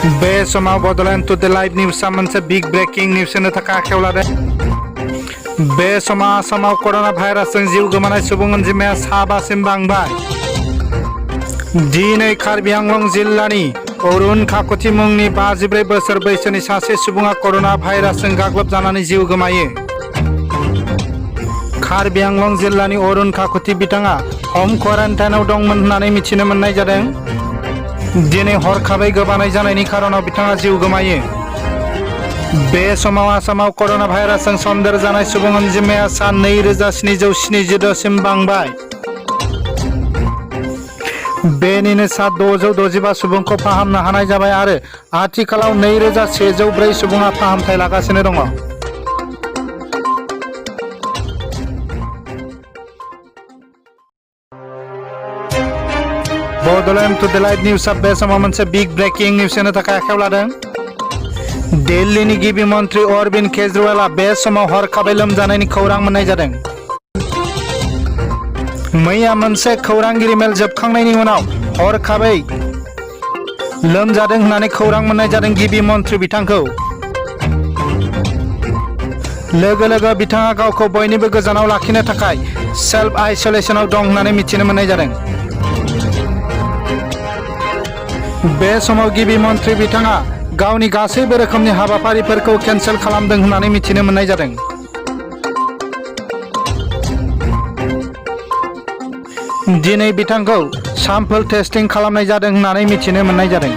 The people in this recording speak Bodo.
बे समाव बड'लेण्ड टुडे लाइभ निउसआ मोनसे बिग ब्रेकिं निउस होनो थाखाय आखायाव लादों। बे समाव आसामाव कर'ना भाइरासजों जिउ गोमानाय सुबुं अनजिमाया 7सिम बांबाय। दिनै कार्बि आंलं जिल्लानि अरुण काकति मुंनि 54 बोसोर बैसोनि सासे सुबुङा कर'ना भाइरासजों गाग्लोबजानानै जिउ गोमायो। कार्बि आंलं जिल्लानि अरुण काकति बिथाङा हम क्वारेन्टाइनआव दंमोन होननानै मिथिनो मोननाय जादों। दिनै हरखाबै गोबानाय जानायनि खारनाव बिथाङा जिउ गोमायो। बे समाव आसामाव कर'ना भाइरासजों सन्देर जानाय सुबुं अनजिमाया सा 2776 बांबाय। बेनिनो सा 665 सुबुंखौ फाहामनो हानाय जाबाय आरो आथिखालाव 2104 सुबुङा फाहामथाय लागासिनो दङ। बड'लेण्ड टुडे लाइभ निउसआ बे समाव मोनसे बिग ब्रेकिं निउस होनो थाखाय आखायाव लादों। दिल्लीनि गिबि मन्त्रि अरविन्द केजरीवालआ बे समाव हरखाबै लोमजानायनि खौरां मोननाय जादों। मैया मोनसे खौरांगिरि मेल जोबखांनायनि उनाव हरखाबै लोमजादों होननानै खौरां मोननाय जादों गिबि मन्त्रि बिथांखौ। लोगो लोगो बिथाङा गावखौ बयनिबो गोजानाव लाखिनो थाखाय सेल्फ आइसोलेसनाव दं होननानै मिथिनो मोननाय जादों। बे समाव गिबि मन्त्रि बिथाङा गावनि गासैबो रोखोमनि हाबाफारिफोरखौ केन्सेल खालामदों होननानै मिथिनो मोननाय जादों। दिनै बिथांखौ साम्पोल टेस्टिं खालामनाय जादों होननानै मिथिनो मोननाय जादों।